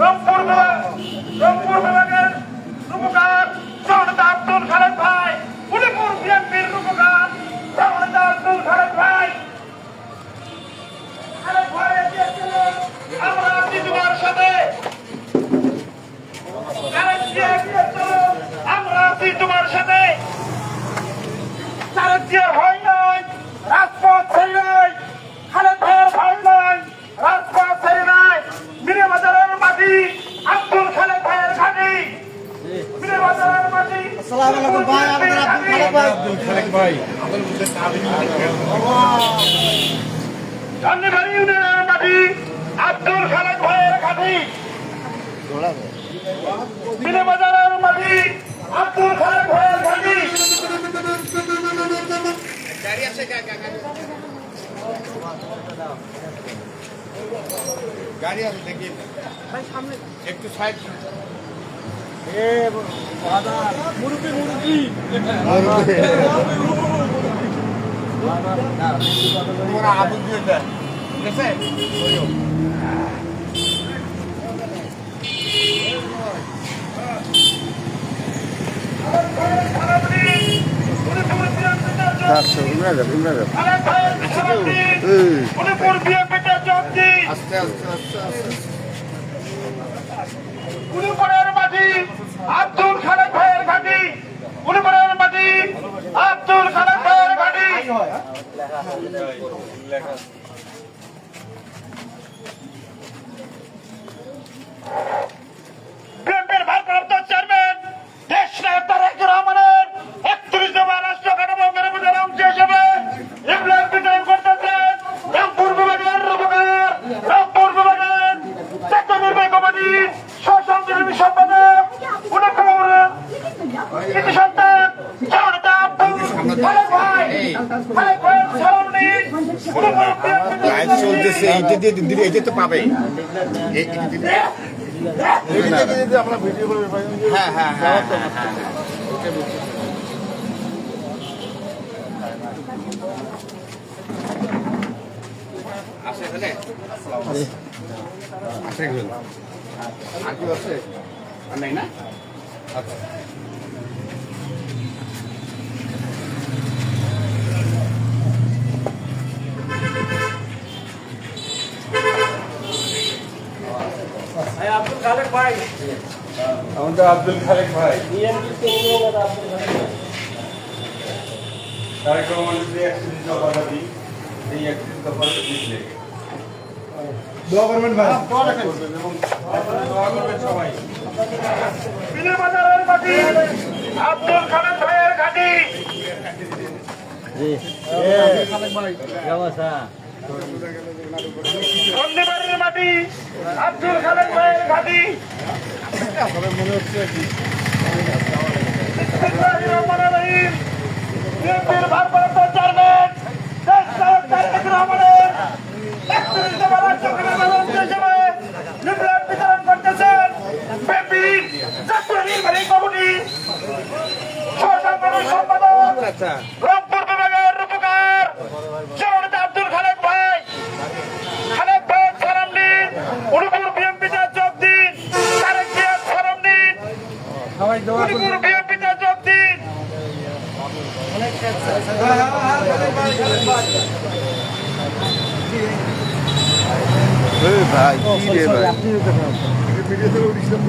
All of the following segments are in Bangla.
রংপুর বিভাগের রূপকার জনতা আব্দুল খালেক ভাই, উলিপুর বিএনপির রূপকার জনতা আব্দুল খালেক ভাই। খালেক ভাই এগিয়ে চলুন, আমরা আছি তোমার সাথে। খালেক জিয়া এগিয়ে চলুন, আমরা আছি তোমার সাথে। খালেক জিয়ার ভয় নয়, রাজপথ ছেড়ে নাই। খালেক ভাইয়ের ভয় নয়, রাজপথ ছেড়ে নাই। মিরে বাজারের মাটি আব্দুল খালেক ভাইয়ের ঘাঁটি। মিরে বাজারের মাটি আসসালামু আলাইকুম ভাই, আমাদের আব্দুল খালেক ভাই। ধন্যবাদ ইউনিয়নের মাটি আব্দুল খালেক ভাইয়ের ঘাঁটি। মিরে বাজারের মাটি আব্দুল খালেক ভাইয়ের ঘাঁটি। গাড়ি আছে দেখি ভাই, সামনে একটু সাইড। আবু দিয়ে দেয়, ঠিক আছে? আস্তে আস্তে আস্তে আস্তে উলিপুরের মাটি আব্দুল খালেক ভাইয়ের ঘাঁটি। উলিপুরের মাটি আব্দুল খালেক ভাইয়ের ঘাঁটি। বিএনপির ভারপ্রাপ্ত চেয়ারম্যান দেশ নায়ক তারেক রহমানের 31 দফা রাষ্ট্র কাঠামো মেরামতের অংশ হিসেবে ইমলাক বিতরণ করতেছেন রংপুর বিভাগের রূপকার, রংপুর বিভাগের জাতীয় নির্বাহী কমিটির সহসংগঠনী সম্পাদক, উলিপুর কৃতি সন্তান জনতা আব্দুল খালেক ভাই। খালেক ভাইয়ের স্মরণে উলিপুর লাইভ চলতেছে, এইটা দিয়ে দিলে এইটা তো পাবে। আমরা ভিডিও করে হ্যাঁ হ্যাঁ হ্যাঁ আছে এখানে আছে এগুলো আর কি আছে আর নাই না? আচ্ছা আব্দুল খালেক ভাই, আমাদের আব্দুল খালেক ভাই তারেক রহমানের যে 31 দফা দাবি, এই 31 দফা দিলে দোয়া করবেন ভাই, এবং দোয়া করবেন সবাই। মিরে বাজারের মাটি আব্দুল খালেক ভাইয়ের ঘাঁটি। ধন্যবাদের মাটি আব্দুল খালেক ভাইয়ের ঘাঁটি। মনে হচ্ছে বিসমিল্লাহির রহমানির রহিম। বিএনপির ভারপ্রাপ্ত চেয়ারম্যান দেশ নায়ক তারেক রহমানের 31 দফা রাষ্ট্র কাঠামো অংশ হিসেবে লিফলেট বিতরণ করতেছেন বিএনপির জাতীয় নির্বাহী কমিটির সহসংগঠনী সম্পাদক, রংপুর বিভাগের রূপকার জনতা আব্দুল খালেক ভাই। খালেক ভাইয়ের সালাম নিন, উলিপুর বিএনপিতে যোগ দিন। তারেক জিয়ার সালাম নিন, উলিপুর বিএনপিতে যোগ দিন। ভাই কি রে ভাই, ভিডিও থেকে উঠছিলাম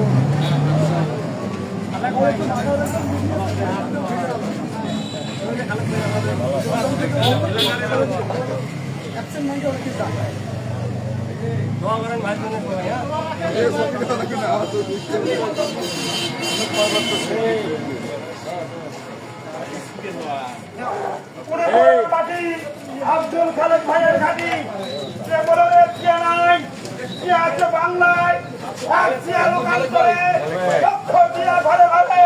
আব্দুল খালেক ভাইয়ের ঘাঁটি। সে বলে জিয়া নাই, জিয়া আছে বাংলায়, আর জিয়া লোকাল করে লক্ষ জিয়া ঘরে ঘরে।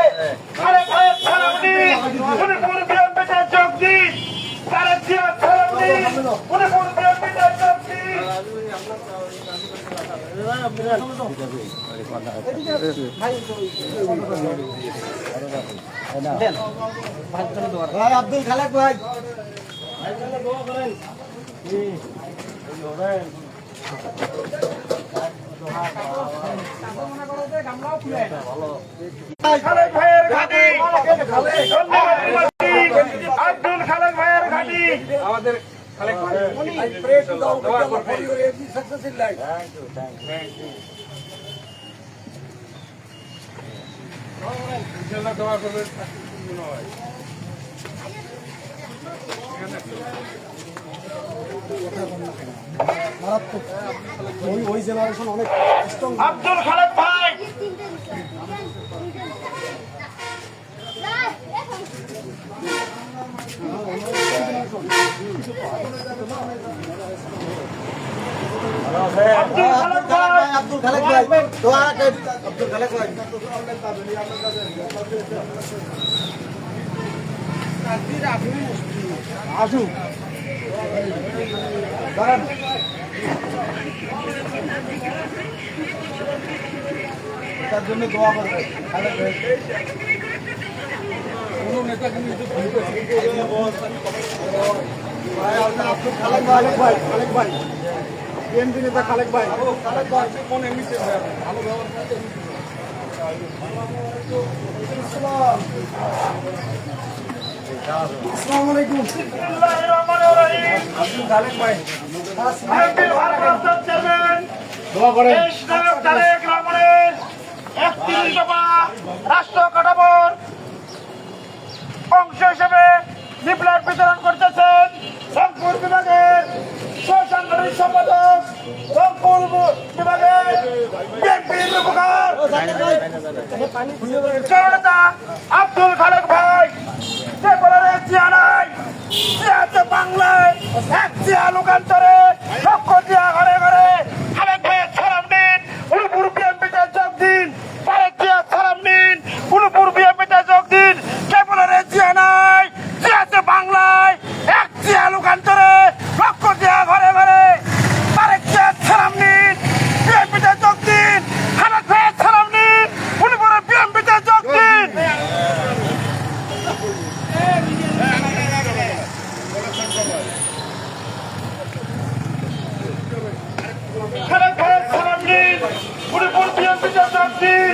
খালেক ভাইয়ের সালাম দিন, উলিপুর বিএনপিতে যোগ দিন। তারেক জিয়ার সালাম দিন, উলিপুর বিএনপিতে যোগ দিন। ভাই আব্দুল খালেক ভাই, খালেক ভাইয়ের ঘাঁটি আব্দুল খালেক ভাইয়ের ঘাঁটি আমাদের খালেক ভাই ইনশাআল্লাহ দোয়া করবেন মনে হয় ওই জেনারেশন অনেক স্ট্রং। আব্দুল খালেক ভাই আব্দুল খালেক ভাই দোয়া করেন আব্দুল খালেক ভাই আসুন দাঁড়ান তার জন্য দোয়া করবেন খালেক ভাই কোনো নেতা কিন্তু আব্দুল খালেক ভাই খালেক ভাই বিএনপি নেতা খালেক ভাই কোন এমনিতে ভালো ব্যবহার আসসালামু আলাইকুম বিসমিল্লাহির রহমানির রহিম আব্দুল খালেক ভাই বিএনপির ভারপ্রাপ্ত চেয়ারম্যান দোয়া করেন দেশ নায়ক তারেক রহমানের 31 দফা রাষ্ট্র কাঠামোর অংশ হিসেবে লিফলেট বিতরণ করতেছেন রংপুর বিভাগের সাংগঠনিক সম্পাদক রংপুর বিভাগের বিএনপির উপকার জননেতা আব্দুল খালেক ভাই যে বলার জিয়া নাই জিয়াতে বাংলায় এক জিয়া লোকান্তরে লক্ষ জিয়া ঘরে ঘরে খালেক ভাইয়ের সালাম দিন উলুপুর বিএনপিতে যোগ দিন তারেক জিয়া সালাম দিন উলুপুর বিএনপিতে যোগ দিন কে বলার জিয়া নাই জিয়াতে বাংলায় এক জিয়া লোকান্তরে লক্ষ জিয়া ঘরে ঘরে তারেক জিয়া সালাম দিন বিএনপিতে যোগ দিন খালেক ভাইয়ের সালাম দিন উলুপুরের বিএনপিতে যোগ দিন খালেক ভাইয়ের সালাম দিন উলুপুর বিএনপিতে যোগ দিন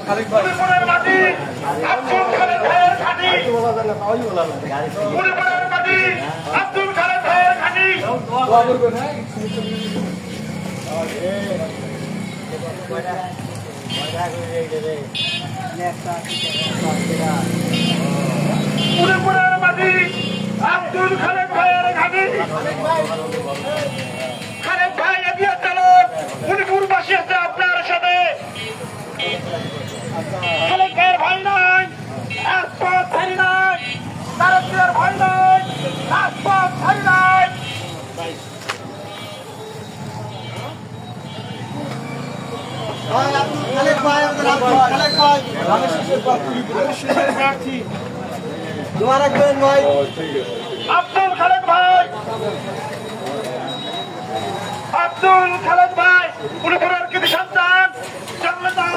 খালেক ভাই উলুপুরের মাটি আব্দুল খালেক ভাইয়ের ঘাঁটি উলুপুরের মাটি আব্দুল খালেক ভাইয়ের ঘাঁটি দোয়া করবেন হ্যাঁ উলুপুরের মাটি আব্দুল খালেক ভাইয়ের ঘাঁটি খালেক ভাই এগিয়ে চালক উলুপুরবাসী আছে আপনার সাথে খালেক ভাইয়ের ভয় নাই রাজপথ ছাড়ি নাই তারকের ভয় নাই রাজপথ ছাড়ি নাই আব্দুল খালেক ভাই আমাদের আব্দুল খালেক ভাই প্রার্থী দোয়া রাখবেন ভাই আব্দুল খালেক ভাই আব্দুল খালেক ভাই উলুপুরের কৃতি সন্তান জননেতা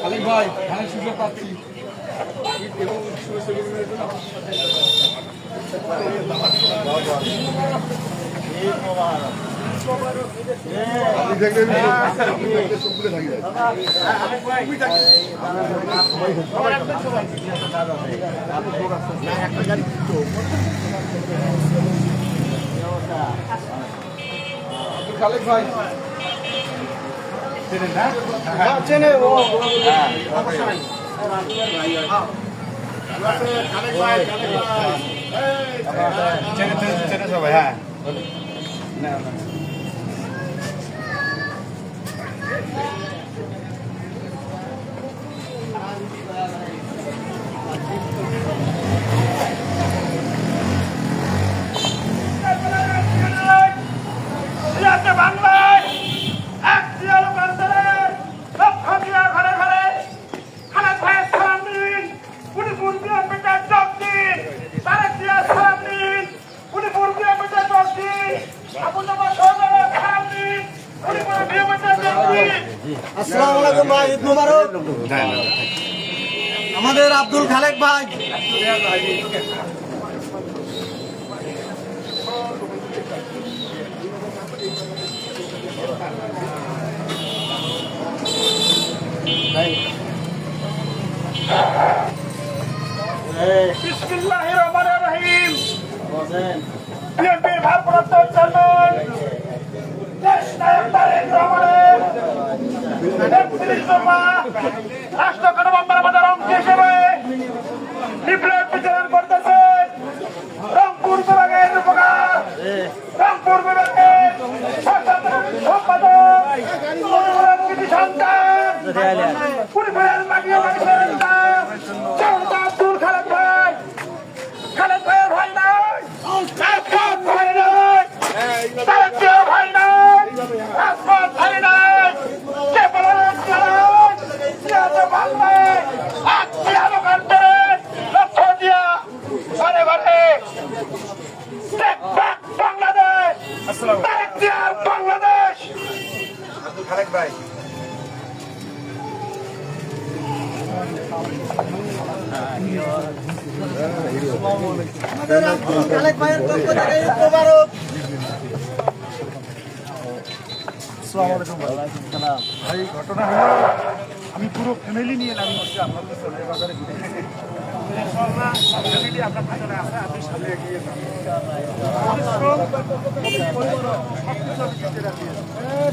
খালেক ভাই ধানের সুযোগ পাচ্ছি এবং শুভেচ্ছা জন্য খালেক ভাই চেনেন না চেনে ও চেনে সবাই হ্যাঁ জিয়াতে বাংলায় এক জিয়া লোকান্তরে লক্ষ জিয়া ঘরে ঘরে খালেক ভাইয়ের সালাম দিন উলুপুর বিএনপিতে যোগ দিন তারেক জিয়া সালাম দিন উলুপুর বিএনপিতে যোগ দিন আবু জামাল সহযোগের সালাম দিন উলুপুর বিএনপিতে যোগ দিন আসসালামু আলাইকুম ভাই, ঈদ মোবারক। আমাদের আব্দুল খালেক ভাই। বিসমিল্লাহির রহমানির রহিম। বিএনপির ভারপ্রাপ্ত চেয়ারম্যান দেশ নায়ক তারেক রহমানের ৩১ দফা রাষ্ট্র কাঠামো মেরামতের অংশ হিসেবে লিফলেট বিতরণ করতেছেন রংপুর বিভাগের উপকার রংপুর বিভাগের সম্পাদক কৃতি সন্তান পরিবারের লাগিয়ে আব্দুল খালেক ভাই। খালেক ভাইয়ের ভাই নাই, রাজপথ ভাই নাই, তারেক জিয়ার ভাই নাই, রাজপথ ভাই নাই, কে বলেন জিয়াতে ভাল নাই, আজ জিয়ারও কান্দে, লক্ষ্য জিয়া ঘরে ঘরে টেক ব্যাক বাংলাদেশ, তারেক জিয়ার বাংলাদেশ। খালেক ভাই আমাদের আব্দুল খালেক ভাইয়ের পক্ষ থেকে ঈদ মোবারক। ভাই ঘটনা হলো আমি পুরো ফ্যামিলি নিয়ে নামি হচ্ছে আপনার পিছনে বাজারে ফ্যামিলি আপনার পিছনে আছে, আপনি সামনে এগিয়ে যান।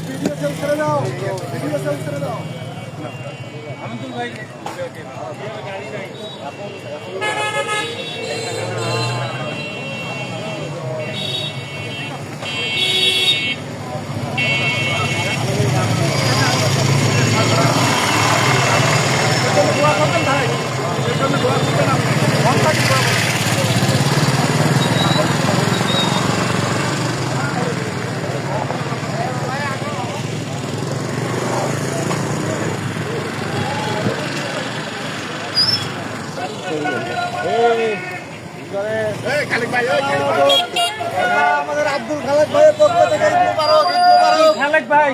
ভিডিও সেল ছেড়ে দাও, ভিডিও সেল ছেড়ে দাও। আমাদের আব্দুল খালেক ভাইয়ের পক্ষ থেকে ঈদ মোবারক, ঈদ মোবারক। খালেক ভাই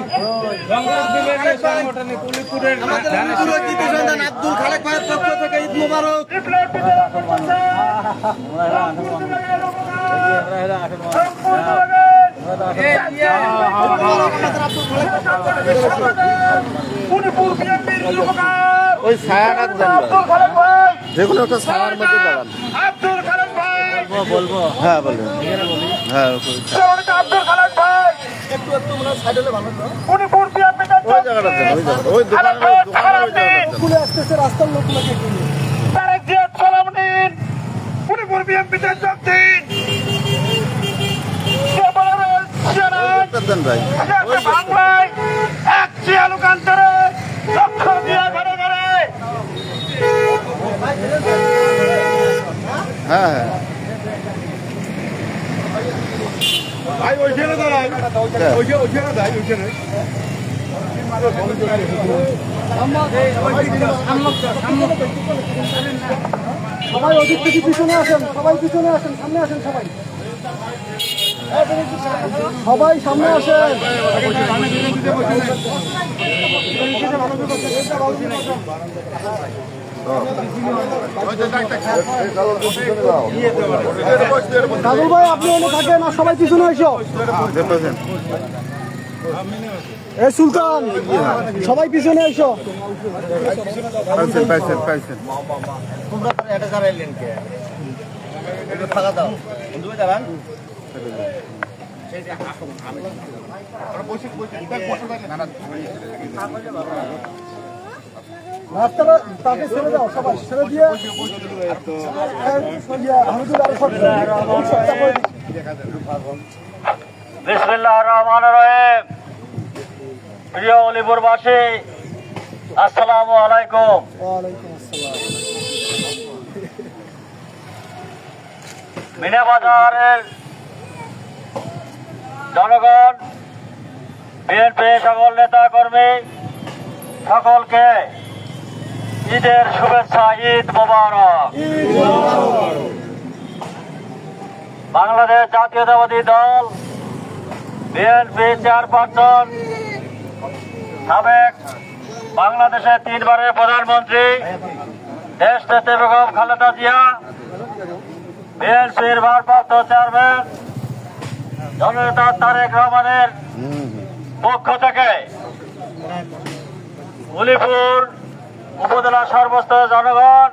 রংপুর বিভাগীয় সংগঠনে কুলিপুরের আমাদের রংপুরের কৃতি সন্তান আব্দুল খালেক ভাইয়ের পক্ষ থেকে ঈদ মোবারক। লিফলেট বিতরণ করতেছেন রংপুর বিভাগের উপকার রংপুর বিভাগের পুনিপুর বিএনপির উপকার ওই ছায়াটা দেন আব্দুল খালেক ভাই। যে কোনো একটা ছায়ার মধ্যে দাঁড়ান। আব্দুল খালেক ভাই, হ্যাঁ বলেন হ্যাঁ আব্দুল খালেক ভাই একটু মনে হয় সাইড হলে ভালো হতো। পুনিপুর বিএনপি ওই জায়গাটা দেন, ওই জায়গাটা, ওই দোকানের ওই জায়গাটা দেন। স্কুলে আসতেছে রাস্তার লোকগুলোকে কিনে। তারেক জিয়ার সালাম নিন, পুনিপুর বিএনপিতে যোগ দিন। কে বলবেন জিয়ারাজ? একটা দেন ভাই। জিয়াতে বাংলায় এক জিয়া লোকান্তরে লক্ষ জিয়া ঘরে ঘরে। হ্যাঁ হ্যাঁ ভাই ওইখানে দাঁড়াই, ওইখানে দাঁড়াই, ওইখানে সবাই ওদিক থেকে পিছনে আসেন, সবাই পিছনে আসেন, সামনে আসেন সবাই। সবাই সামনে আসেন। কাজল ভাই আপনি এনে থাকেন আর সবাই পিছনে এসো। দেখতেছেন এ সুলতান সবাই পিছনে এসো। পাইছেন পাইছেন পাইছেন রাস্তাটা তাকে ছেড়ে দাও, সবাই ছেড়ে দিয়ে বিসমিল্লাহির রহমানির রহিম। প্রিয় অলিপুরবাসী, আসসালামু আলাইকুম। মিনাবাজারের জনগণ, বিএনপি সকল নেতা কর্মী সকলকে ঈদের শুভেচ্ছা, ঈদ মোবারক। বাংলাদেশ জাতীয়তাবাদী দল বিএনপি চেয়ারপারসন সাবেক বাংলাদেশের 3 বারের প্রধানমন্ত্রী দেশনেত্রী বেগম খালেদা জিয়া, বিএনপির ভারপ্রাপ্ত চেয়ারম্যান জননেতা তারেক রহমানের পক্ষ থেকে উলিপুর উপজেলা সর্বস্তরের জনগণ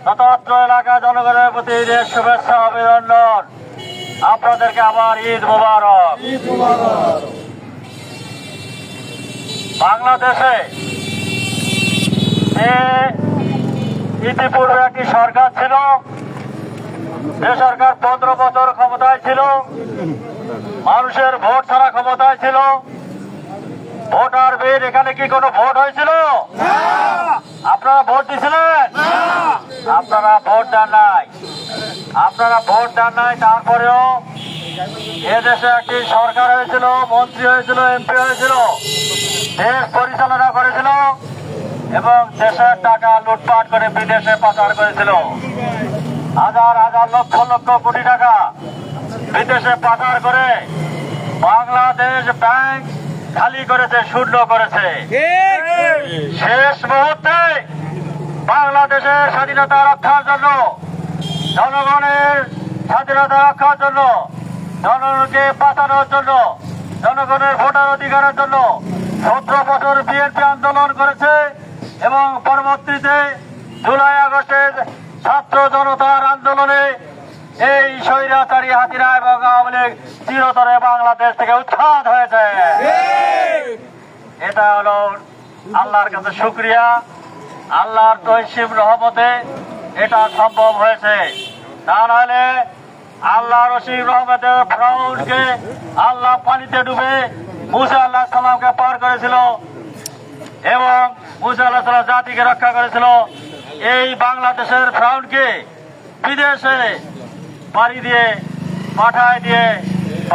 তথা অত্র এলাকার জনগণের প্রতি ঈদের শুভেচ্ছা অভিনন্দন। আপনাদেরকে আবার ঈদ মোবারক। বাংলাদেশে যে ইতিপূর্বে একটি সরকার ছিল, যে সরকার 15 বছর ক্ষমতায় ছিল, মানুষের ভোট ছাড়া ক্ষমতায় ছিল। ভোটার বিল, এখানে কি কোনো ভোট হয়েছিল? আপনারা ভোট দিয়েছিলেন? আপনারা ভোট দেন নাই। আপনারা ভোট দেন নাই, তারপরেও এদেশে একটি সরকার হয়েছিল, মন্ত্রী হয়েছিল, এমপি হয়েছিল, দেশ পরিচালনা করেছিল এবং দেশের টাকা লুটপাট করে বিদেশে পাচার করেছিল। হাজার হাজার লক্ষ লক্ষ কোটি টাকা বিদেশে পাচার করে বাংলাদেশ ব্যাংক খালি করেছে, শূন্য করেছে। শেষ মুহূর্তে বাংলাদেশের স্বাধীনতা রক্ষার জন্য, জনগণের স্বাধীনতা রক্ষার জন্য, জনগণকে বাঁচানোর জন্য, জনগণের ভোটার অধিকারের জন্য 17 বছর বিএনপি আন্দোলন করেছে এবং পরবর্তীতে জুলাই আগস্টের ছাত্র জনতার আন্দোলনে এই স্বৈরাচারী হাসিনা এবং আওয়ামী লীগ চিরতরে বাংলাদেশ থেকে উচ্ছেদ হয়েছে। এটা হলো আল্লাহর কাছে শুকরিয়া, আল্লাহর তৈসিম রহমতে এটা সম্ভব হয়েছে। তা নাহলে আল্লাহর অসীম রহমতের ফিরআউনকে আল্লাহ পানিতে ডুবে মুসা আলাইহিস সালামকে পার করেছিল এবং মুসা আলাইহিস সালাম জাতিকে রক্ষা করেছিল। এই বাংলাদেশের ফিরআউনকে বিদেশে পাড়ি দিয়ে পাঠায় দিয়ে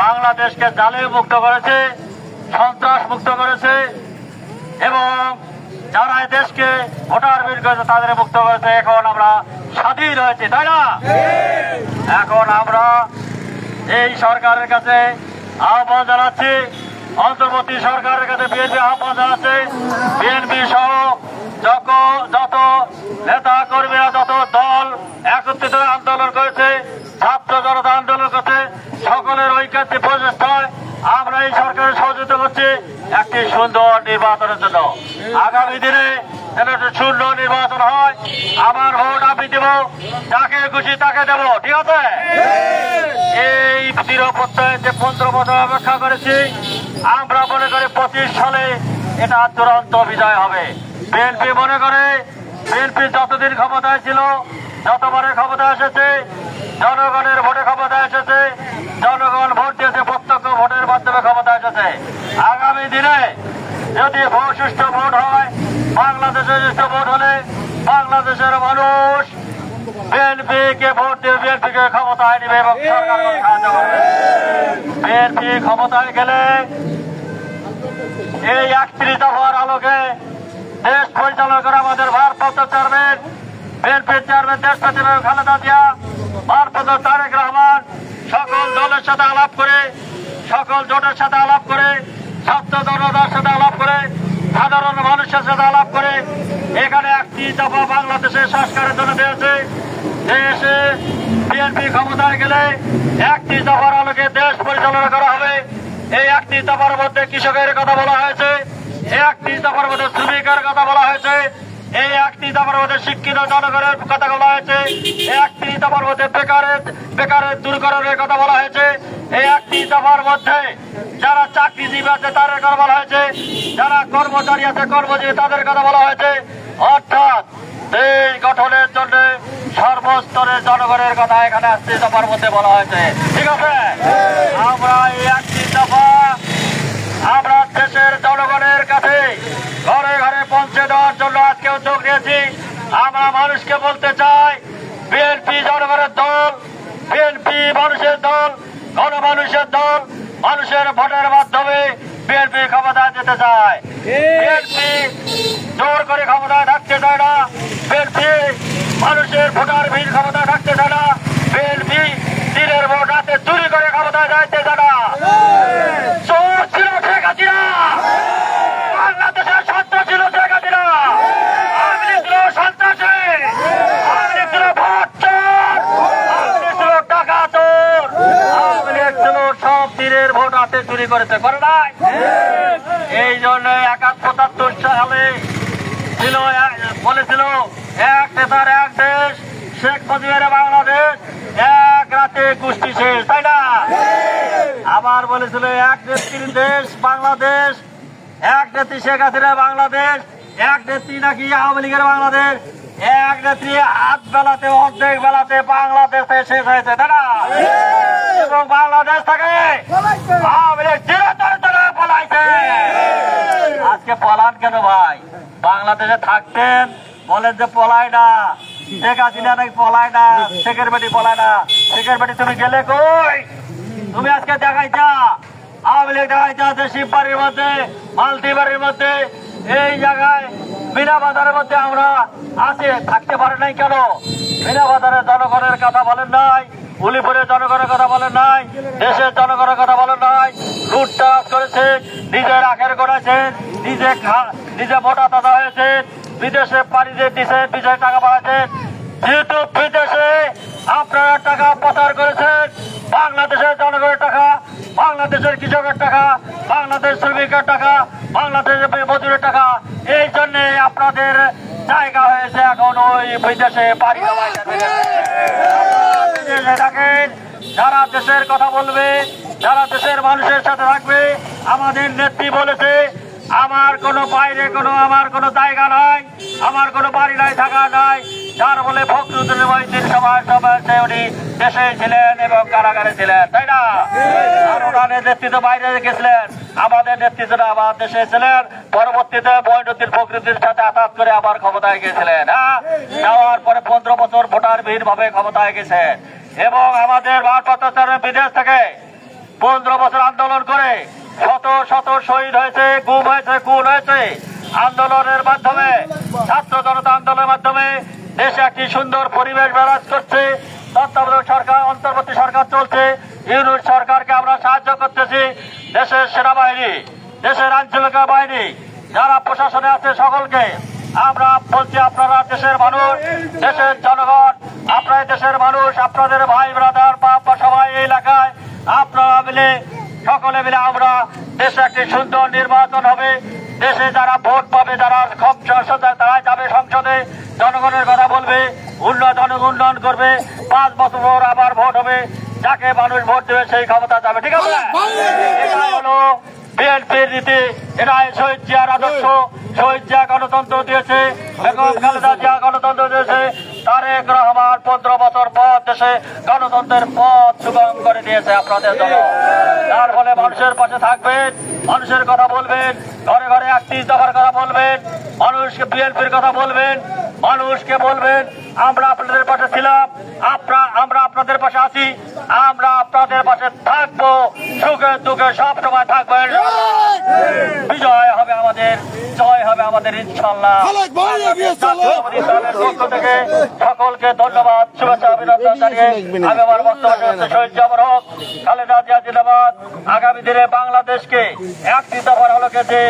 বাংলাদেশকে জালে মুক্ত করেছে, সন্ত্রাস মুক্ত করেছে এবং যারা এই দেশকে ভোটার বিল করেছে তাদের মুক্ত করেছে। এখন আমরা স্বাধীন হয়েছি, তাই না? এখন আমরা এই সরকারের কাছে আহ্বান জানাচ্ছি, অন্তর্বর্তী সরকারের কাছে বিএনপি আহ্বান জানাচ্ছে, বিএনপি সহ যত নেতা কর্মীরা, যত দল একত্রিত আন্দোলন করেছে, ছাত্র জনতা আন্দোলন করছে, সকলের ঐক্যের প্রচেষ্টায় আমরা এই সরকারের সহযোগিতা করছি একটি সুন্দর নির্বাচনের জন্য। আগামী দিনে যেন সুন্দর নির্বাচন হয়। আমার ভোট আমি দেব, যাকে খুশি তাকে দেব, ঠিক আছে? এই দৃঢ় প্রত্যয় যে 15 বছর অপেক্ষা করেছি, আমরা মনে করি 25 সালে এটা চূড়ান্ত বিজয় হবে। বিএনপি মনে করে বিএনপি যতদিন ক্ষমতায় ছিল, যতবারে ক্ষমতা এসেছে, জনগণের ভোটে ক্ষমতা এসেছে, জনগণ ভোট দিয়েছে, প্রত্যক্ষ ভোটের মাধ্যমে ক্ষমতা এসেছে। আগামী দিনে যদি সুষ্ঠু ভোট হয়, বাংলাদেশের সুষ্ঠু ভোট হলে বাংলাদেশের মানুষ বিএনপিকে ভোট দিয়ে বিএনপিকে ক্ষমতায় নেবে এবং সরকার সাহায্য করবে। বিএনপি ক্ষমতায় গেলে এই 31 দফার আলোকে দেশ পরিচালনা করে আমাদের ভারপ্রাপ্ত চেয়ারম্যান, বিএনপির চেয়ারম্যান দেশনেত্রী বেগম খালেদা জিয়া, ভারপ্রাপ্ত তারেক রহমান সকল দলের সাথে আলাপ করে, সকল জোটের সাথে আলাপ করে, ছাত্র জনতার সাথে আলাপ করে, সাধারণ মানুষের সাথে আলাপ করে এখানে 31 দফা বাংলাদেশের সংস্কারের জন্য দিয়েছে। দেশে বিএনপি ক্ষমতায় গেলে 31 দফার আলোকে দেশ পরিচালনা করা হবে। এই 31 দফার মধ্যে কৃষকের কথা বলা হয়েছে, এই 31 দফার মধ্যে শ্রমিকের কথা বলা হয়েছে, এই 31 দফার মধ্যে শিক্ষিত জনগণের কথা বলা হয়েছে, এই 31 দফার মধ্যে বেকারের দূরীকরণের কথা বলা হয়েছে, এই 31 দফার মধ্যে যারা চাকরিজীবী আছে তাদের কথা বলা হয়েছে, যারা কর্মচারী আছে কর্মজীবী তাদের কথা বলা হয়েছে। অর্থাৎ দেশ গঠনের জন্য সর্বস্তরের জনগণের কথা এখানে 31 দফার মধ্যে বলা হয়েছে, ঠিক আছে? আমরা এই 31 দফা আমরা দেশের জনগণের কাছে ঘরে ঘরে পৌঁছে দেওয়ার জন্য আজকে উদ্যোগ নিয়েছি। আমরা মানুষকে বলতে চাই, বিএনপি জনগণের দল, বিএনপি মানুষের দল, গণমানুষের দল, মানুষের ভোটের মাধ্যমে বিএনপি ক্ষমতায় যেতে চায়। বিএনপি জোর করে ক্ষমতায় থাকতে চায় না, বিএনপি মানুষের ভোটার ভিড় ক্ষমতায় থাকতে চায় না, বিএনপি দিনের ভোট রাতে চুরি করে ক্ষমতায় যাইতে চায় না। চোর ছিল শেখ হাসিনা, বাংলাদেশের রাতে চুরি করেছে, করে নাই? এই জন্য ৭১ সালে ছিল বলেছিল এক নেতার এক দেশ, শেখ মুজিবের বাংলাদেশ, এক রাতে গোষ্ঠী শেষ, তাই না? আবার বলেছিল এক নেত্রীর দেশ বাংলাদেশ, এক নেত্রী শেখ হাসিনা বাংলাদেশ, এক নেত্রী নাকি আওয়ামী লীগের বাংলাদেশ, এক নেত্রী হাত বেলাতে অর্ধেক বেলাতে বাংলাদেশে শেষ হয়েছে, তাই না? এবং বাংলাদেশ থেকে আওয়ামী লীগ চিরতরে পলাইছে। আজকে পলান কেন ভাই? বাংলাদেশে থাকতেন, বলেন যে পলায় না, শেখ হাসিনা নাকি পলায় না, শেখের বেটি পলায় না। শেখের বেটি তুমি গেলে কই? তুমি আজকে দেখাইছা আওয়ামী লীগ দেখাইছা যে শিববাড়ির মধ্যে, মালদ্বীপের মধ্যে, এই জায়গায় বিনা বাজারের মধ্যে আমরা আছি, থাকতে পারে নাই কেন? বিনা বাজারের জনগণের কথা বলেন নাই, উলিপুরের জনগণের কথা বলেন নাই, দেশের জনগণের কথা বলেন নাই। লুটটাস করেছেন, নিজের আখের করেছেন, নিজে মোটা তাজা হয়েছে, বিদেশে পাড়ি দিয়ে দিচ্ছেন, বিদেশে টাকা বাড়াচ্ছেন। যেহেতু বিদেশে আপনারা টাকা প্রচার করেছেন, বাংলাদেশের জনগণের টাকা, বাংলাদেশের কৃষকের টাকা, বাংলাদেশ শ্রমিকের টাকা, বাংলাদেশের মজুরের টাকা, এই জন্য আপনাদের জায়গা হয়েছে এখন ওই বিদেশে পাড়ি দেওয়া। বিদেশে থাকেন, যারা দেশের কথা বলবে, যারা দেশের মানুষের সাথে থাকবে। আমাদের নেত্রী বলেছে আমার কোনো বাইরে আমার কোনো জায়গা নাই, আমার কোনো বাড়ি নাই, থাকা নাই। যার বলে ফখরুদ্দিন মহিউদ্দিন সভায় উনি দেশে ছিলেন এবং কারাগারে ছিলেন, তাই না? আর ওনার নেতৃত্ব বাইরে গেছিলেন, আমাদের নেতৃত্বরা আবার দেশে ছিলেন। পরবর্তীতে মহিউদ্দিন ফখরুদ্দিনের সাথে আঘাত করে আবার ক্ষমতায় গেছিলেন। হ্যাঁ, যাওয়ার পরে 15 বছর ভোটার বিহীন ভাবে ক্ষমতায় গেছেন এবং আমাদের ভারপ্রাপ্ত বিদেশ থেকে 15 বছর আন্দোলন করে শত শত শহীদ হয়েছে, গুম হয়েছে, খুন হয়েছে। আন্দোলনের মাধ্যমে, ছাত্র জনতা আন্দোলনের মাধ্যমে দেশে একটি সুন্দর পরিবেশ বিরাজ করছে। তত্ত্বাবধায়ক সরকার, অন্তর্বর্তী সরকার চলছে। ইউনিট সরকারকে আমরা সাহায্য করতেছি। দেশের সেনাবাহিনী, দেশের আইনশৃঙ্খলা বাহিনী, যারা প্রশাসনে আছে সকলকে আমরা বলছি, আপনারা দেশের মানুষ, দেশের জনগণ, আপনারা দেশের মানুষ, আপনাদের ভাই ব্রাদার বাবা সবাই এই এলাকায় আপনারা মিলে, সকলে মিলে আমরা দেশে একটি সুন্দর নির্বাচন হবে। দেশে যারা ভোট পাবে, যারা তারা যাবে সংসদে, জনগণের কথা বলবে, উন্নয়ন করবে। 5 বছর পর আবার ভোট হবে, যাকে মানুষ ভোট দেবে সেই ক্ষমতা যাবে, ঠিক আছে? এটা হলো বিএনপির নীতি, এটা শহীদ জিয়ার আদর্শ। শহীদ জিয়া গণতন্ত্র দিয়েছে, বেগম খালেদা জিয়া গণতন্ত্র দিয়েছে, তারেক রহমান 15 বছর পর দেশে গণতন্ত্রের পথ সুগম করে দিয়েছে আপনাদের জন্য। তার ফলে মানুষের পাশে থাকবেন, মানুষের কথা বলবেন, ঘরে ঘরে 31 দফার কথা বলবেন, মানুষকে বিএনপির কথা বলবেন, মানুষকে বলবেন আমরা আপনাদের পাশে ছিলাম, আমরা আপনাদের পাশে আছি, আমরা আপনাদের পাশে থাকবো, সুখে দুঃখে সব সময় থাকবেন। বিজয় হবে আমাদের, জয় হবে আমাদের ইনশাআল্লাহ। পক্ষ থেকে সকলকে ধন্যবাদ, শুভেচ্ছা, অভিনন্দন জানিয়ে আমি আমার বক্তব্য শহীদ জামর হক, খালেদা জিয়া জিন্দাবাদ। আগামী দিনে বাংলাদেশকে একটি দফার আলোকে যে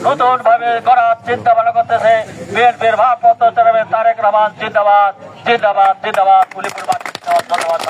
নতুন ভাবে গড়ার চিন্তা ভাবনা করতেছে বিএনপির ভারপ্রাপ্ত চেয়ারম্যান তারেক রহমান জিন্দাবাদ, জিন্দাবাদ, জিন্দাবাদ। উলিপুর ধন্যবাদ।